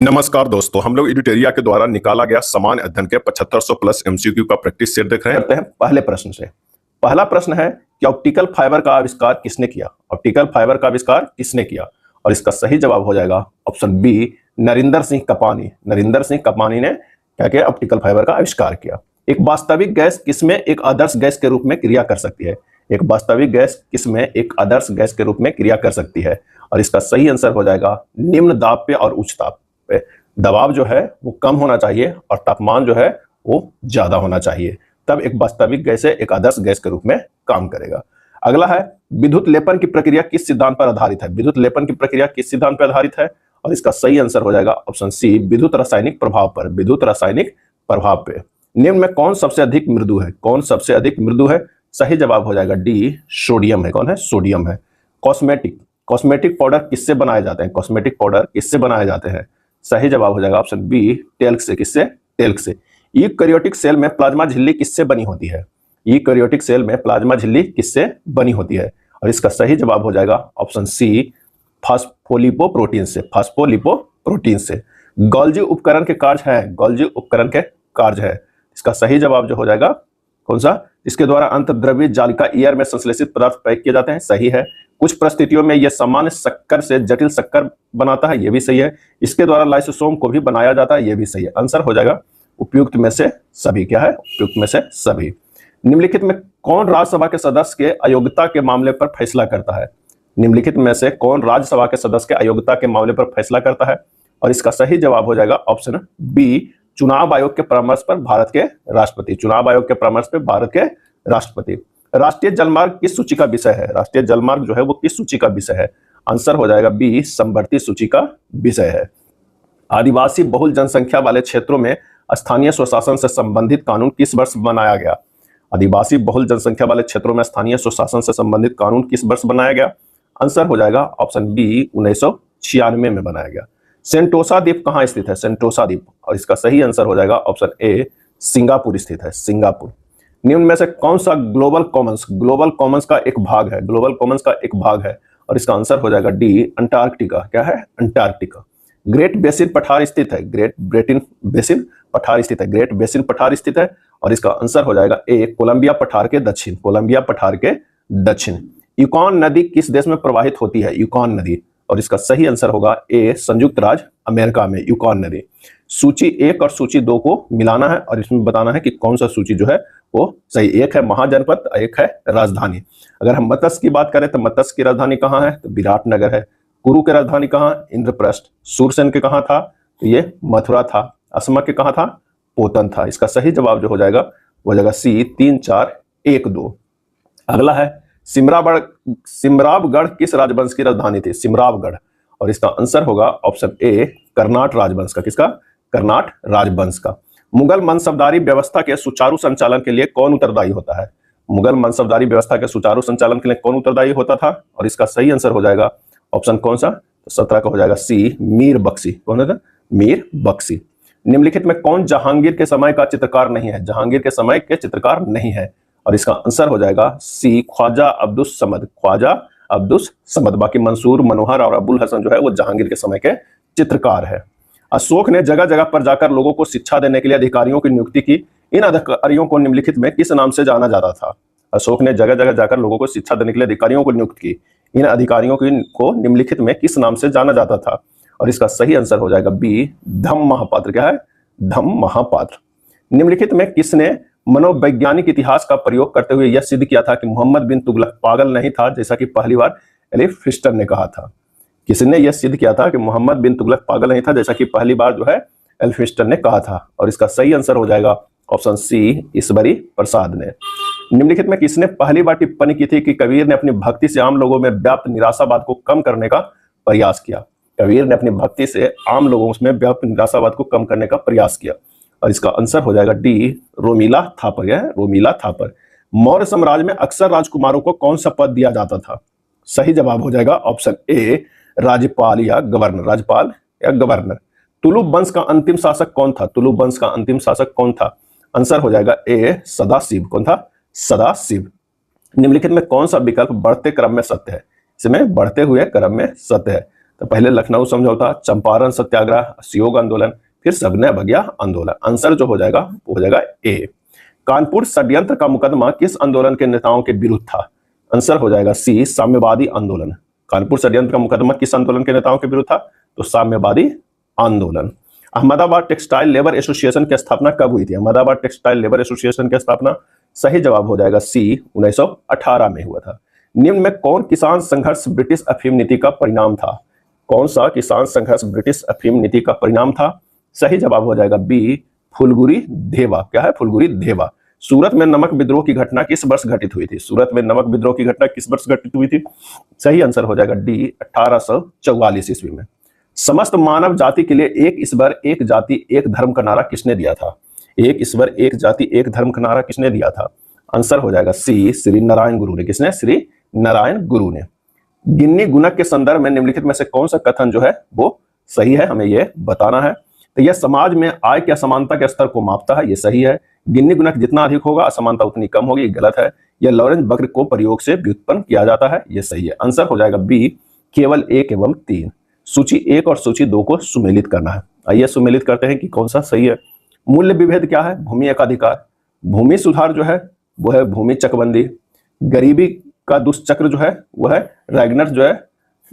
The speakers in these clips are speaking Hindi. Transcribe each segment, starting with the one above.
नमस्कार दोस्तों, हम लोग एडिटेरिया के द्वारा निकाला गया सामान्य अध्ययन के 7500 प्लस एमसीक्यू का प्रैक्टिस सेट देख रहे हैं। करते हैं पहले प्रश्न से। पहला प्रश्न है कि ऑप्टिकल फाइबर का आविष्कार किसने किया? ऑप्टिकल फाइबर का आविष्कार किसने किया? और इसका सही जवाब हो जाएगा ऑप्शन बी, नरिंदर सिंह कपानी। नरिंदर सिंह कपानी ने क्या किया? ऑप्टिकल फाइबर का आविष्कार किया। एक वास्तविक गैस किसमें एक आदर्श गैस के रूप में क्रिया कर सकती है? एक वास्तविक गैस किसमें एक आदर्श गैस के रूप में क्रिया कर सकती है? और इसका सही आंसर हो जाएगा निम्न दाब पे और उच्च ताप पे। दबाव जो है वो कम होना चाहिए और तापमान जो है वो ज्यादा होना चाहिए, तब एक वास्तविक गैस एक आदर्श गैस के रूप में काम करेगा। अगला है विद्युत लेपन की प्रक्रिया किस सिद्धांत पर आधारित है? विद्युत लेपन की प्रक्रिया किस सिद्धांत पर आधारित है? और इसका सही आंसर हो जाएगा ऑप्शन सी, विद्युत रासायनिक प्रभाव पर। विद्युत रासायनिक प्रभाव पे। निम्न में कौन सबसे अधिक मृदु है? कौन सबसे अधिक मृदु है? सही जवाब हो जाएगा डी, सोडियम है। कौन है? सोडियम है। कॉस्मेटिक कॉस्मेटिक पाउडर किससे बनाए जाते हैं? कॉस्मेटिक पाउडर किससे बनाए जाते हैं? सही जवाब हो जाएगा ऑप्शन बी, टेल्क से। किससे? टेल्क से। यूकैरियोटिक सेल में प्लाज्मा झिल्ली किससे बनी होती है? यूकैरियोटिक सेल में प्लाज्मा झिल्ली किससे बनी होती है? और इसका सही जवाब हो जाएगा ऑप्शन सी, फास्फोलिपोप्रोटीन से। फास्फोलिपोप्रोटीन से। गोल्जी उपकरण के कार्य है। गोल्जी उपकरण के कार्य है। इसका सही जवाब जो हो जाएगा कौन सा? इसके द्वारा अंतर्द्रव्य जालिका ईयर में संश्लेषित पदार्थ पैक किए जाते हैं। सही है। कुछ परिस्थितियों में यह सामान्य शक्कर से जटिल शक्कर बनाता है। यह भी सही है। इसके द्वारा लाइसोसोम को भी बनाया जाता है। यह भी सही है। आंसर हो जाएगा उपयुक्त में से सभी। क्या है? उपयुक्त में से सभी। निम्नलिखित में कौन राज्यसभा के सदस्य के अयोग्यता के मामले पर फैसला करता है? निम्नलिखित में से कौन राज्यसभा के सदस्य के अयोग्यता के मामले पर फैसला करता है? और इसका सही जवाब हो जाएगा ऑप्शन बी, चुनाव आयोग के परामर्श पर भारत के राष्ट्रपति। चुनाव आयोग के परामर्श पर भारत के राष्ट्रपति। राष्ट्रीय जलमार्ग किस सूची का विषय है? राष्ट्रीय जलमार्ग जो है वो किस सूची का विषय है? आंसर हो जाएगा बी, समवर्ती सूची का विषय है। आदिवासी बहुल जनसंख्या वाले क्षेत्रों में स्थानीय स्वशासन से संबंधित कानून किस वर्ष बनाया गया? आदिवासी बहुल जनसंख्या वाले क्षेत्रों में स्थानीय स्वशासन से संबंधित कानून किस वर्ष बनाया गया? आंसर हो जाएगा ऑप्शन बी, 1996 में बनाया गया। सेंटोसा द्वीप कहाँ स्थित है? सेंटोसा द्वीप। और इसका सही आंसर हो जाएगा ऑप्शन ए, सिंगापुर स्थित है। सिंगापुर। निम्न में से कौन सा ग्लोबल कॉमन्स का एक भाग है? ग्लोबल कॉमन्स का एक भाग है। और इसका आंसर हो जाएगा डी, अंटार्कटिका। क्या है? अंटार्कटिका। ग्रेट बेसिन पठार स्थित है। ग्रेट बेसिन पठार स्थित है। ग्रेट बेसिन पठार स्थित है। और इसका आंसर हो जाएगा ए, कोलंबिया पठार के दक्षिण। कोलंबिया पठार के दक्षिण। यूकॉन नदी किस देश में प्रवाहित होती है? यूकॉन नदी। और इसका सही आंसर होगा ए, संयुक्त राज्य अमेरिका में यूकॉन नदी। सूची 1 और सूची 2 को मिलाना है और इसमें बताना है कि कौन सा सूची जो है वो सही। एक है महाजनपद, एक है राजधानी। अगर हम मत्स्य की बात करें तो मत्स्य की राजधानी कहाँ है? तो विराटनगर है। कुरु की राजधानी कहाँ? इंद्रप्रस्थ। सूरसेन के कहाँ था? तो ये मथुरा था। असम के कहाँ था? पोतन था। इसका सही जवाब जो हो जाएगा वो हो जाएगा सी, 3, 4, 1, 2। अगला है सिमरावगढ़ किस राजवंश की राजधानी थी? सिमरावगढ़। और इसका आंसर होगा ऑप्शन ए, कर्नाट राजवंश का। किसका? कर्नाट राजवंश का। मुगल मनसबदारी व्यवस्था के सुचारू संचालन के लिए कौन उत्तरदायी होता है? मुगल मनसबदारी व्यवस्था के सुचारू संचालन के लिए कौन उत्तरदायी होता था? और इसका सही आंसर हो जाएगा ऑप्शन कौन सा? तो 17 का हो जाएगा सी, मीर बख्शी। कौन है? मीर बख्शी। निम्नलिखित में कौन जहांगीर के समय का चित्रकार नहीं है? जहांगीर के समय के चित्रकार नहीं है। और इसका आंसर हो जाएगा सी, ख्वाजा अब्दुस समद। ख्वाजा अब्दुस समद। बाकी मंसूर, मनोहर और अबुल हसन जो है वो जहांगीर के समय के चित्रकार है। अशोक ने जगह जगह पर जाकर लोगों को शिक्षा देने के लिए अधिकारियों की नियुक्ति की। इन अधिकारियों को निम्नलिखित में किस नाम से जाना जाता था? अशोक ने जगह जगह जाकर लोगों को शिक्षा देने के लिए अधिकारियों को नियुक्त की। इन अधिकारियों को निम्नलिखित में किस नाम से जाना जाता था? और इसका सही आंसर हो जाएगा बी, धम्म महापात्र। क्या है? धम्म महापात्र। निम्नलिखित में किसने मनोवैज्ञानिक इतिहास का प्रयोग करते हुए यह सिद्ध किया था कि मोहम्मद बिन तुगलक पागल नहीं था, जैसा कि पहली बार एलिफ फिस्टर ने कहा था? किसने यह सिद्ध किया था कि मोहम्मद बिन तुगलक पागल नहीं था, जैसा कि पहली बार जो है एलिफ फिस्टर ने कहा था? और इसका सही आंसर हो जाएगा ऑप्शन सी, ईश्वरी प्रसाद ने। निम्नलिखित में किसने पहली बार टिप्पणी की थी कि कबीर ने अपनी भक्ति से आम लोगों में व्याप्त निराशावाद को कम करने का प्रयास किया? कबीर ने अपनी भक्ति से आम लोगों में व्याप्त निराशावाद को कम करने का प्रयास किया। और इसका आंसर हो जाएगा डी, रोमिला थापर। है रोमिला थापर। मौर्य साम्राज्य में अक्सर राजकुमारों को कौन सा पद दिया जाता था? सही जवाब हो जाएगा ऑप्शन ए, राज्यपाल या गवर्नर। राज्यपाल या गवर्नर। तुलुप वंश का अंतिम शासक कौन था? तुलुप वंश का अंतिम शासक कौन था? आंसर हो जाएगा ए, सदाशिव। कौन था? सदाशिव। निम्नलिखित में कौन सा विकल्प बढ़ते क्रम में सत्य है? इसमें बढ़ते हुए क्रम में सत्य है। तो पहले लखनऊ समझौता, चंपारण सत्याग्रह, असहयोग आंदोलन, फिर सविनय अवज्ञा आंदोलन। आंसर जो हो जाएगा वो हो जाएगा ए। कानपुर षड्यंत्र का मुकदमा किस आंदोलन के नेताओं के विरुद्ध था? आंसर हो जाएगा सी, साम्यवादी आंदोलन। कानपुर षड्यंत्र का मुकदमा किस आंदोलन के नेताओं के विरुद्ध था? तो साम्यवादी आंदोलन। अहमदाबाद टेक्सटाइल लेबर एसोसिएशन की स्थापना कब हुई थी? अहमदाबाद टेक्सटाइल लेबर एसोसिएशन की स्थापना सही जवाब हो जाएगा सी, 1918 में हुआ था। निम्न में कौन किसान संघर्ष ब्रिटिश अफीम नीति का परिणाम था? कौन सा किसान संघर्ष ब्रिटिश अफीम नीति का परिणाम था? सही जवाब हो जाएगा बी, फुलगुरी देवा। क्या है? फुलगुरी देवा। सूरत में नमक विद्रोह की घटना किस वर्ष घटित हुई थी? सूरत में नमक विद्रोह की घटना किस वर्ष घटित हुई थी? सही आंसर हो जाएगा डी, 1844 ईस्वी में। समस्त मानव जाति के लिए एक ईश्वर एक जाति एक धर्म का नारा किसने दिया था? एक ईश्वर एक जाति एक धर्म का नारा किसने दिया था? आंसर हो जाएगा सी, श्री नारायण गुरु ने। किसने? श्री नारायण गुरु ने। गिन्नी गुणक के संदर्भ में निम्नलिखित में से कौन सा कथन जो है वो सही है, हमें यह बताना है। तो यह समाज में आय की असमानता के स्तर को मापता है, ये सही है। गिन्नी गुणक जितना अधिक होगा असमानता उतनी कम होगी, गलत है। यह लॉरेंज वक्र को प्रयोग से व्युत्पन्न किया जाता है, ये सही है। आंसर हो जाएगा बी, केवल 1 एवं 3। सूची 1 और सूची 2 को सुमेलित करना है। आइए सुमेलित करते हैं कि कौन सा सही है। मूल्य विभेद क्या है? भूमि एकाधिकार। भूमि सुधार जो है वो है भूमि चकबंदी। गरीबी का दुष्चक्र जो है वो है रैगनर जो है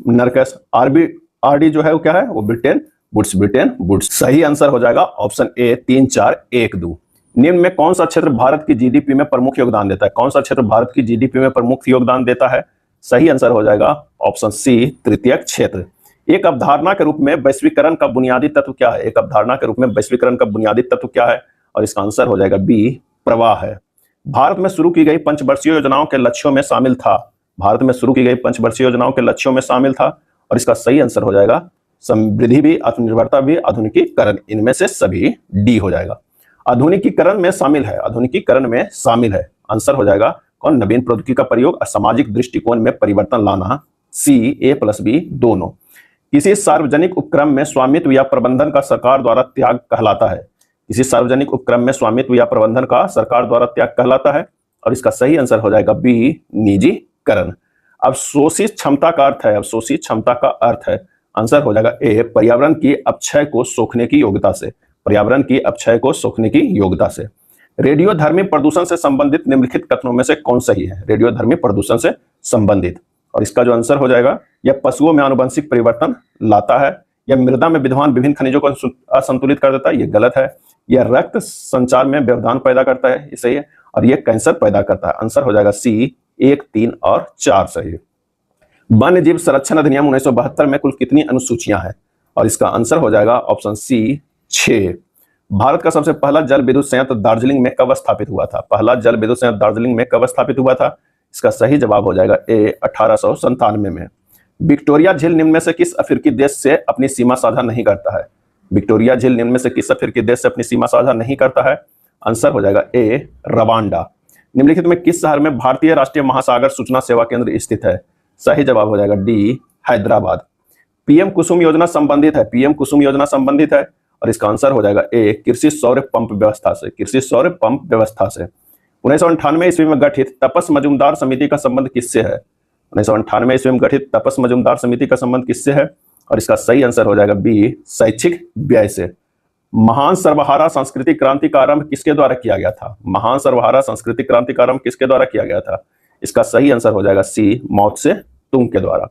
नरकस। आरडी जो है वो क्या है? वो ब्रिटेन वुड्स, ब्रिटेन वुड्स। सही आंसर हो जाएगा ऑप्शन ए, 3, 4, 1, 2। निम्न में कौन सा क्षेत्र भारत की जीडीपी में प्रमुख योगदान देता है? कौन सा क्षेत्र भारत की जीडीपी में प्रमुख योगदान देता है? सही आंसर हो जाएगा ऑप्शन सी, तृतीयक क्षेत्र। एक अवधारणा के रूप में वैश्वीकरण का बुनियादी तत्व क्या है? एक अवधारणा के रूप में वैश्वीकरण का बुनियादी तत्व क्या है? और इसका आंसर हो जाएगा बी, प्रवाह है। भारत में शुरू की गई पंचवर्षीय योजनाओं के लक्ष्यों में शामिल था। भारत में शुरू की गई पंचवर्षीय योजनाओं के लक्ष्यों में शामिल था, और इसका सही आंसर हो जाएगा समृद्धि भी, आत्मनिर्भरता भी, आधुनिकीकरण। इनमें से सभी डी हो जाएगा। आधुनिकीकरण में शामिल है, आधुनिकीकरण में शामिल है। आंसर हो जाएगा कौन? नवीन प्रौद्योगिकी का प्रयोग और सामाजिक दृष्टिकोण में परिवर्तन लाना, सी, ए प्लस बी दोनों। किसी सार्वजनिक उपक्रम में स्वामित्व या प्रबंधन का सरकार द्वारा त्याग कहलाता है। किसी सार्वजनिक उपक्रम में स्वामित्व या प्रबंधन का सरकार द्वारा त्याग कहलाता है, और इसका सही आंसर हो जाएगा बी, निजीकरण। अवशोषित क्षमता का अर्थ है, अवशोषित क्षमता का अर्थ है, आंसर हो जाएगा ए, पर्यावरण की अपक्षय को सोखने की योग्यता से। पर्यावरण की अपक्षय को सोखने की योग्यता से। रेडियोधर्मी प्रदूषण से संबंधित निम्नलिखित कथनों में से कौन सही है? रेडियोधर्मी प्रदूषण से संबंधित, और इसका जो आंसर हो जाएगा, यह पशुओं में आनुवंशिक परिवर्तन लाता है, यह मृदा में विद्यमान विभिन्न खनिजों को असंतुलित कर देता है, यह गलत है। यह रक्त संचार में व्यवधान पैदा करता है, ये सही है। और यह कैंसर पैदा करता है, आंसर हो जाएगा सी, 1, 3 और 4 सही है। वन्य जीव संरक्षण अधिनियम 1972 में कुल कितनी अनुसूचियां हैं? और इसका आंसर हो जाएगा ऑप्शन सी, 6। भारत का सबसे पहला जल विद्युत संयंत्र दार्जिलिंग में कब स्थापित हुआ था? पहला जल विद्युत संयंत्र दार्जिलिंग में कब स्थापित हुआ था? इसका सही जवाब हो जाएगा ए, 1897 में। विक्टोरिया झील निम्न में से किस अफ्रीकी देश से अपनी सीमा साझा नहीं करता है? विक्टोरिया झील निम्न में से किस अफ्रीकी देश से अपनी सीमा साझा नहीं करता है? आंसर हो जाएगा ए, रवांडा। निम्नलिखित में किस शहर में भारतीय राष्ट्रीय महासागर सूचना सेवा केंद्र स्थित है? सही जवाब हो जाएगा डी, हैदराबाद। पीएम कुसुम योजना संबंधित है, पीएम कुसुम योजना संबंधित है, और इसका आंसर हो जाएगा ए, कृषि सौर पंप व्यवस्था से, कृषि सौर पंप व्यवस्था से। 1998 ईस्वी में गठित तपस मजूमदार समिति का संबंध किससे है? 1998 ईस्वी में गठित तपस मजूमदार समिति का संबंध किससे है? और इसका सही आंसर हो जाएगा बी, शैक्षिक व्यय से। महान सर्वहारा सांस्कृतिक क्रांति का आरंभ किसके द्वारा किया गया था? महान सर्वहारा सांस्कृतिक क्रांति का आरंभ किसके द्वारा किया गया था? इसका सही आंसर हो जाएगा सी, माओ त्से तुंग के द्वारा।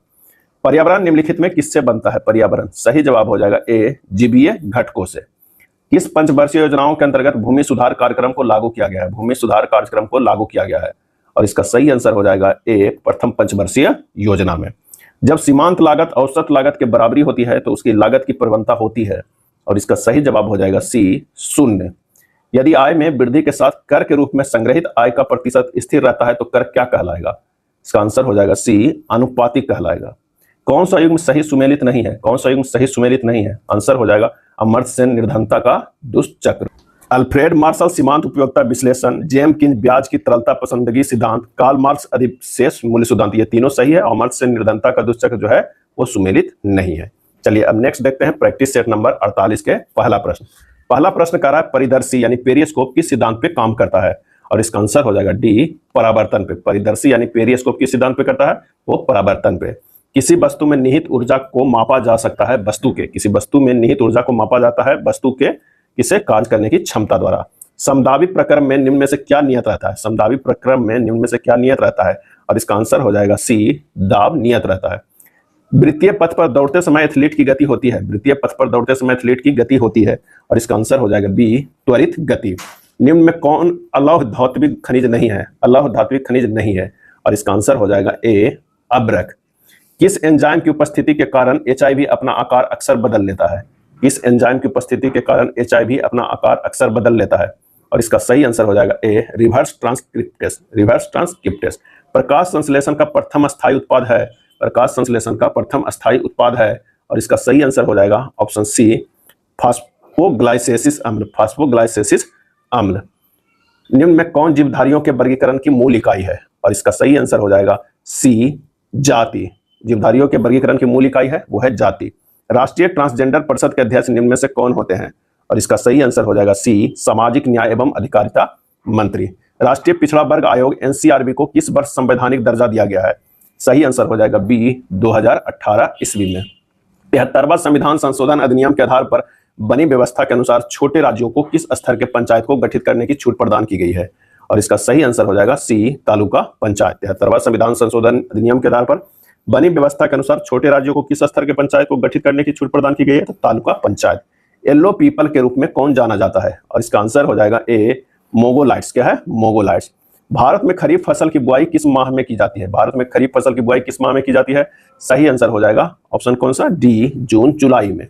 पर्यावरण निम्नलिखित में किससे बनता है? पर्यावरण, सही जवाब हो जाएगा ए, जीवीय घटकों से। किस पंचवर्षीय योजनाओं के अंतर्गत भूमि सुधार कार्यक्रम को लागू किया गया है? भूमि सुधार कार्यक्रम को लागू किया गया है, और इसका सही आंसर हो जाएगा ए, प्रथम पंचवर्षीय योजना में। जब सीमांत लागत औसत लागत के बराबरी होती है तो उसकी लागत की प्रवणता होती है, और इसका सही जवाब हो जाएगा सी, 0। यदि आय में वृद्धि के साथ कर के रूप में संग्रहित आय का प्रतिशत स्थिर रहता है तो कर क्या कहलाएगा? इसका आंसर हो जाएगा सी, अनुपातिक कहलाएगा। कौन सा युग्म सही सुमेलित नहीं है? कौन सा युग्म सही सुमेलित नहीं है? आंसर हो जाएगा अमर्त्य सेन निर्धनता का दुष्चक्र। अल्फ्रेड मार्शल सीमांत उपयोगिता विश्लेषण, जेम किंज ब्याज की तरलता पसंदगी सिद्धांत, कार्ल मार्क्स अधिशेष मूल्य सिद्धांत, ये तीनों सही है। अमर्त्य सेन निर्धनता का दुष्चक्र जो है वो सुमेलित नहीं है। चलिए अब नेक्स्ट देखते हैं प्रैक्टिस सेट नंबर 48 के पहला प्रश्न। पहला प्रश्न कह रहा है परिदर्शी यानी पेरिस्कोप किस सिद्धांत पे काम करता है? और इसका आंसर हो जाएगा डी, परावर्तन पे। परिदर्शी यानी पेरिस्कोप किस सिद्धांत पे करता है? वो परावर्तन पे। किसी वस्तु में निहित ऊर्जा को मापा जा सकता है वस्तु के, किसी वस्तु में निहित ऊर्जा को मापा जाता है वस्तु के किसे कार्य करने की क्षमता द्वारा। समदाबी प्रक्रम में निम्न में से क्या नियत रहता है? समदाबी प्रक्रम में निम्न में से क्या नियत रहता है? और इसका आंसर हो जाएगा सी, दाब नियत रहता है। वृत्तीय पथ पर दौड़ते समय एथलीट की गति होती है, वृत्तीय पथ पर दौड़ते समय एथलीट की गति होती है, और इसका आंसर हो जाएगा बी, त्वरित गति। निम्न में कौन अलौह धात्विक खनिज नहीं है? अलौह धात्विक खनिज नहीं है, और इसका आंसर हो जाएगा ए, अब्रक। किस एंजाइम की उपस्थिति के कारण एचआईवी अपना आकार अक्सर बदल लेता है? किस एंजाइम की उपस्थिति के कारण एचआईवी अपना आकार अक्सर बदल लेता है? और इसका सही आंसर हो जाएगा ए, रिवर्स ट्रांसक्रिप्टेस, रिवर्स ट्रांसक्रिप्टेस। प्रकाश संश्लेषण का प्रथम स्थायी उत्पाद है, प्रकाश संश्लेषण का प्रथम स्थायी उत्पाद है, और इसका सही आंसर हो जाएगा ऑप्शन सी, फास्फोग्लाइसेसिस अम्ल, फास्फोग्लाइसेसिस अम्ल। निम्न में कौन जीवधारियों के वर्गीकरण की मूल इकाई है? और इसका सही आंसर हो जाएगा सी, जाति। जीवधारियों के वर्गीकरण की मूल इकाई है वो है जाति। राष्ट्रीय ट्रांसजेंडर परिषद के अध्यक्ष निम्न में से कौन होते हैं? और इसका सही आंसर हो जाएगा सी, सामाजिक न्याय एवं अधिकारिता मंत्री। राष्ट्रीय पिछड़ा वर्ग आयोग एनसीआरबी को किस वर्ष संवैधानिक दर्जा दिया गया है? सही आंसर हो जाएगा बी, 2018 ईस्वी में। 73वां संविधान संशोधन अधिनियम के आधार पर बनी व्यवस्था के अनुसार छोटे राज्यों को किस स्तर के पंचायत को गठित करने की छूट प्रदान की गई है? और इसका सही आंसर हो जाएगा सी, तालुका पंचायत। 73वां संविधान संशोधन अधिनियम के आधार पर बनी व्यवस्था के अनुसार छोटे राज्यों को किस स्तर के पंचायत को गठित करने की छूट प्रदान की गई है? तो तालुका पंचायत। येलो पीपल के रूप में कौन जाना जाता है? और इसका आंसर हो जाएगा ए, मोगोलाइट्स। क्या है? मोगोलाइट्स। भारत में खरीफ फसल की बुआई किस माह में की जाती है? भारत में खरीफ फसल की बुआई किस माह में की जाती है? सही आंसर हो जाएगा ऑप्शन कौन सा? डी, जून जुलाई में।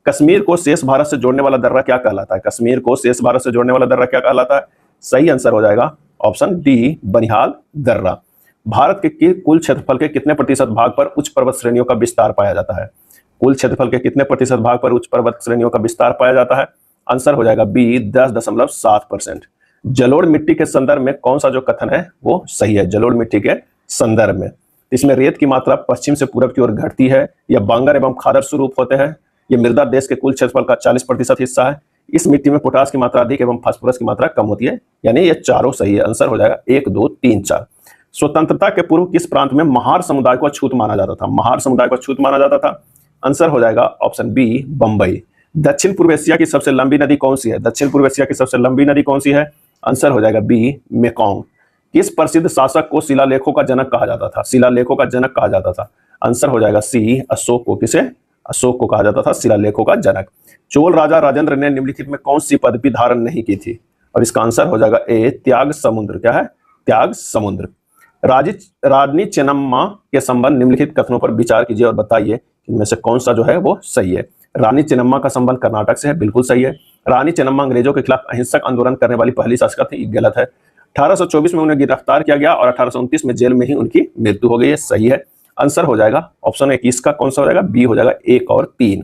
कश्मीर को शेष भारत से जोड़ने वाला दर्रा क्या कहलाता है? कश्मीर को शेष भारत से जोड़ने वाला दर्रा क्या कहलाता है? सही आंसर हो जाएगा ऑप्शन डी, बनिहाल दर्रा। भारत के कुल क्षेत्रफल के कितने प्रतिशत भाग पर उच्च पर्वत श्रेणियों का विस्तार पाया जाता है? कुल क्षेत्रफल के कितने प्रतिशत भाग पर उच्च पर्वत श्रेणियों का विस्तार पाया जाता है? आंसर हो जाएगा बी, 10.7%। जलोढ़ मिट्टी के संदर्भ में कौन सा जो कथन है वो सही है? जलोढ़ मिट्टी के संदर्भ में इसमें रेत की मात्रा पश्चिम से पूरब की ओर घटती है, या बांगर एवं खादर स्वरूप होते हैं, ये मृदा देश के कुल क्षेत्रफल का 40% हिस्सा है, इस मिट्टी में पोटास की मात्रा अधिक एवं फास्फोरस की मात्रा कम होती है, यानी ये चारों सही है। आंसर हो जाएगा 1, 2, 3, 4। स्वतंत्रता के पूर्व किस प्रांत में महार समुदाय को अछूत माना जाता था? महार समुदाय को अछूत माना जाता था। आंसर हो जाएगा ऑप्शन बी, बंबई। दक्षिण पूर्व एशिया की सबसे लंबी नदी कौन सी है? दक्षिण पूर्व एशिया की सबसे लंबी नदी कौन सी है? आंसर हो जाएगा बी, मेकॉन्ग। किस प्रसिद्ध शासक को शिलालेखों का जनक कहा जाता था? शिलालेखों का जनक कहा जाता था। आंसर हो जाएगा सी, अशोक को। किसे? अशोक को कहा जाता था शिलालेखों का जनक। चोल राजा राजेंद्र ने निम्नलिखित में कौन सी पदवी धारण नहीं की थी? और इसका आंसर हो जाएगा ए, त्याग समुद्र। क्या है? त्याग समुद्र। रानी चेन्नम्मा के संबंध निम्नलिखित कथनों पर विचार कीजिए और बताइए इनमें से कौन सा जो है वो सही है। रानी चेन्नम्मा का संबंध कर्नाटक से है, बिल्कुल सही है। रानी चेन्नम्मा अंग्रेजों के खिलाफ अहिंसक आंदोलन करने वाली पहली शासक थी, गलत है। 1824 में उन्हें गिरफ्तार किया गया और 1829 में जेल में ही उनकी मृत्यु हो गई है, सही है। आंसर हो जाएगा ऑप्शन 21 का कौन सा हो जाएगा? बी हो जाएगा, 1 और 3।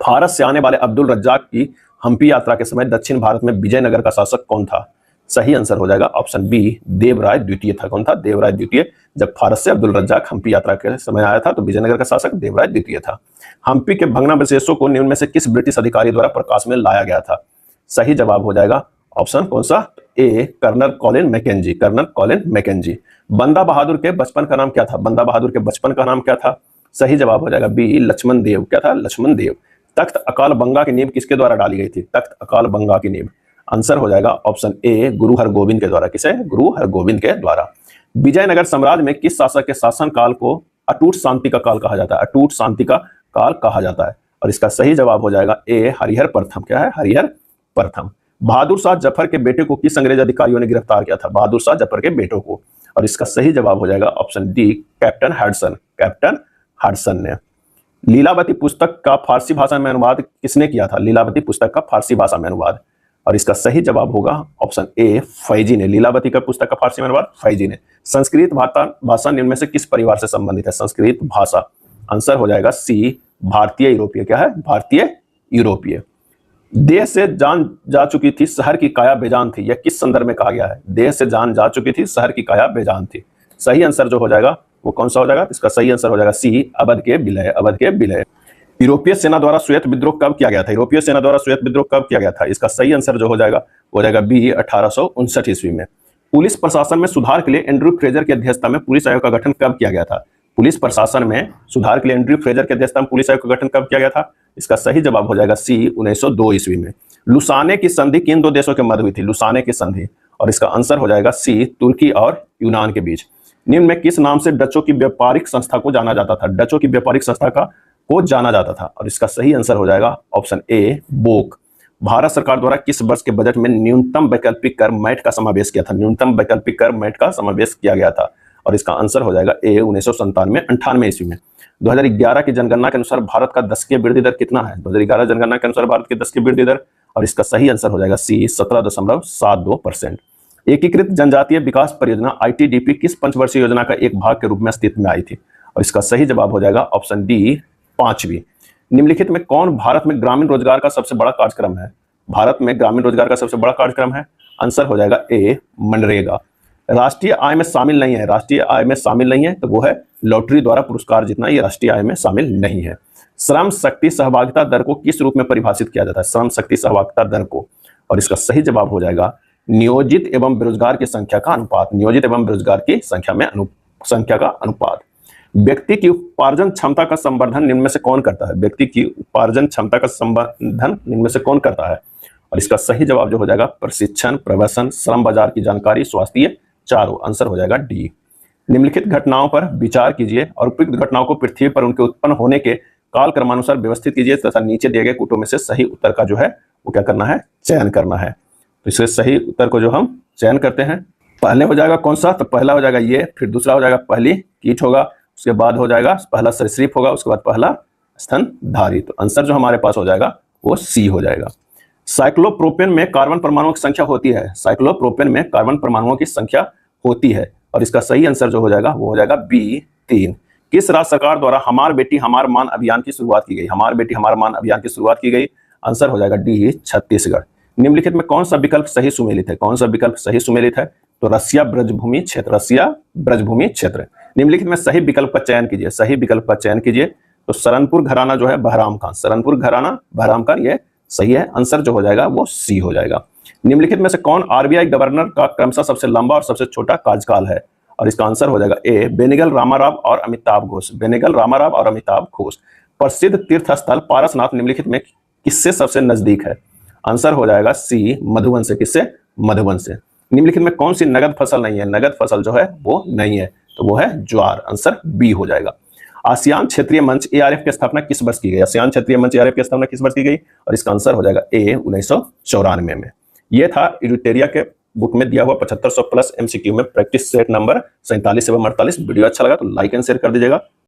भारत से आने वाले अब्दुल रज्जाक की हम्पी यात्रा के समय दक्षिण भारत में विजयनगर का शासक कौन था? सही आंसर हो जाएगा ऑप्शन बी, देवराय द्वितीय था। कौन था? देवराय द्वितीय। जब भारत से अब्दुल रज्जाक हम्पी यात्रा के समय आया था तो विजयनगर का शासक देवराय द्वितीय था। हम्पी के भग्नावशेषों को निम्न में से किस ब्रिटिश अधिकारी द्वारा प्रकाश में लाया गया था? सही जवाब हो जाएगा ऑप्शन कौन सा? A, Colonel Colin Mackenzie. Colonel Colin Mackenzie. Banda Bahadur के बचपन का नाम क्या था? बंदा बहादुर के बचपन का नाम क्या था? सही जवाब हो जाएगा बी, लक्ष्मण देव। क्या था? लक्ष्मण देव। तख्त अकाल बंगा की नींव किसके द्वारा डाली गई थी? तख्त अकाल बंगा की नींव। आंसर हो जाएगा ऑप्शन ए, गुरु हरगोविंद के द्वारा। किसे? गुरु हरगोविंद के द्वारा। विजयनगर साम्राज्य में किस शासक के शासन काल को अटूट शांति का काल कहा जाता है? अटूट शांति का काल कहा जाता है। और इसका सही जवाब हो जाएगा ए, हरिहर प्रथम। क्या है? हरिहर प्रथम। बहादुर शाह जफर के बेटे को किस अंग्रेज अधिकारियों ने गिरफ्तार किया था? बहादुर शाह जफर के बेटों को। और इसका सही जवाब हो जाएगा option D, captain Hudson. Captain Hudson ने। लीलावती पुस्तक का फारसी भाषा में अनुवाद किसने किया था? लीलावती पुस्तक का फारसी भाषा में अनुवाद। और इसका सही जवाब होगा ऑप्शन ए, फैजी ने। लीलावती का पुस्तक का फारसी में अनुवाद फैजी ने। संस्कृत भाषा निम्न में से किस परिवार से संबंधित है? संस्कृत भाषा। आंसर हो जाएगा सी, भारतीय यूरोपीय। क्या है? भारतीय यूरोपीय। देह से जान जा चुकी थी, शहर की काया बेजान थी, यह किस संदर्भ में कहा गया है? देह से जान जा चुकी थी, शहर की काया बेजान थी। सही आंसर जो हो जाएगा वो कौन सा हो जाएगा? इसका सही आंसर हो जाएगा सी, अवध के विलय। अवध के विलय। यूरोपीय सेना द्वारा श्वेत विद्रोह कब किया गया था? यूरोपीय सेना द्वारा श्वेत विद्रोह कब किया गया था? इसका सही आंसर जो हो जाएगा बी, 1859 ईस्वी में। पुलिस प्रशासन में सुधार के लिए एंड्रू फ्रेजर की अध्यक्षता में पुलिस आयोग का गठन कब किया गया था? पुलिस प्रशासन में सुधार के लिए एंड्रयू फ्रेजर के अध्यक्षता में पुलिस आयोग का गठन कब किया गया था? इसका सही जवाब हो जाएगा सी 1902 ईस्वी में। लुसाने की संधि किन दो देशों के मध्य हुई थी? लुसाने की संधि, और इसका आंसर हो जाएगा सी तुर्की और यूनान के बीच। निम्न में किस नाम से डचों की व्यापारिक संस्था को जाना जाता था? डचों की व्यापारिक संस्था को जाना जाता था, और इसका सही आंसर हो जाएगा ऑप्शन ए बोक। भारत सरकार द्वारा किस वर्ष के बजट में न्यूनतम वैकल्पिक कर मैट का समावेश किया था? न्यूनतम वैकल्पिक कर मैट का समावेश किया गया था, और इसका आंसर हो जाएगा ए 1997-98 ईस्वी में। 2011 की जनगणना के अनुसार भारत का दशकीय वृद्धि दर कितना है? 2011 जनगणना के अनुसार भारत की दशकीय वृद्धि दर, और इसका सही आंसर हो जाएगा सी 17.72%। एकीकृत जनजातीय विकास परियोजना ITDP किस पंचवर्षीय योजना का एक भाग के रूप में अस्तित्व में आई थी? और इसका सही जवाब हो जाएगा ऑप्शन डी 5वीं। निम्नलिखित में कौन भारत में ग्रामीण रोजगार का सबसे बड़ा कार्यक्रम है? भारत में ग्रामीण रोजगार का सबसे बड़ा कार्यक्रम है, आंसर हो जाएगा ए मनरेगा। राष्ट्रीय आय में शामिल नहीं है, राष्ट्रीय आय में शामिल नहीं है, तो वो है लॉटरी द्वारा पुरस्कार जीतना, ये राष्ट्रीय आय में शामिल नहीं है। श्रम शक्ति सहभागिता दर को किस रूप में परिभाषित किया जाता है? श्रम शक्ति सहभागिता दर को, और इसका सही जवाब हो जाएगा नियोजित एवं बेरोजगार की संख्या का अनुपात। नियोजित एवं बेरोजगार की संख्या का अनुपात। व्यक्ति की उपार्जन क्षमता का संवर्धन निम्न में से कौन करता है? व्यक्ति की उपार्जन क्षमता का संवर्धन निम्न में से कौन करता है? और इसका सही जवाब जो हो जाएगा प्रशिक्षण, प्रवसन, श्रम बाजार की जानकारी, स्वास्थ्य, ये चारों। आंसर हो जाएगा डी। निम्नलिखित घटनाओं पर विचार कीजिए और उपयुक्त घटनाओं को पृथ्वी पर उनके उत्पन्न होने के काल क्रमानुसार व्यवस्थित कीजिए तथा नीचे दिए गए कूटों में से सही उत्तर का जो है वो क्या करना है? चयन करना है। तो इससे सही उत्तर को जो हम चयन करते हैं, पहले हो जाएगा कौन सा? तो पहला हो जाएगा ये, फिर दूसरा हो जाएगा पहली कीट होगा, उसके बाद हो जाएगा पहला सरीसृप होगा, उसके बाद पहला स्तनधारी। तो आंसर जो हमारे पास हो जाएगा वो सी हो जाएगा। साइक्लोप्रोपेन में कार्बन परमाणुओं की संख्या होती है। साइक्लोप्रोपेन में कार्बन परमाणुओं की संख्या होती है, और इसका सही आंसर जो हो जाएगा वो हो जाएगा बी 3। किस राज्य सरकार द्वारा हमार बेटी हमार मान अभियान की शुरुआत की गई? हमार बेटी हमार मान अभियान की शुरुआत की गई, आंसर हो जाएगा डी छत्तीसगढ़। निम्नलिखित में कौन सा विकल्प सही सुमेलित है? कौन सा विकल्प सही सुमेलित है? तो रसिया ब्रजभूमि क्षेत्र, रसिया ब्रजभूमि क्षेत्र। निम्नलिखित में सही विकल्प का चयन कीजिए, सही विकल्प का चयन कीजिए। तो सरनपुर घराना जो है बहराम खान, सरनपुर घराना बहराम खान, ये सही है। आंसर जो हो जाएगा वो सी हो जाएगा। निम्नलिखित में से कौन RBI गवर्नर का क्रमशः सबसे लंबा और सबसे छोटा कार्यकाल है? और इसका आंसर हो जाएगा ए बेनेगल रामाराव और अमिताभ घोष। बेनेगल रामाराव और अमिताभ घोष। प्रसिद्ध तीर्थ स्थल पारसनाथ निम्नलिखित में किससे सबसे नजदीक है? आंसर हो जाएगा सी मधुबन से। किससे? मधुबन से। निम्नलिखित में कौन सी नगद फसल नहीं है? नगद फसल जो है वो नहीं है, तो वो है ज्वार। आंसर बी हो जाएगा। आसियान क्षेत्रीय मंच ARF की स्थापना किस वर्ष की गई? आसियान क्षेत्रीय मंच ARF की स्थापना किस वर्ष की गई? और इसका आंसर हो जाएगा ए 1994 में। यह था इडुटेरिया के बुक में दिया हुआ 7500 प्लस MCQ में प्रैक्टिस सेट नंबर 47 एवं 48। वीडियो अच्छा लगा तो लाइक एंड शेयर कर दीजिएगा।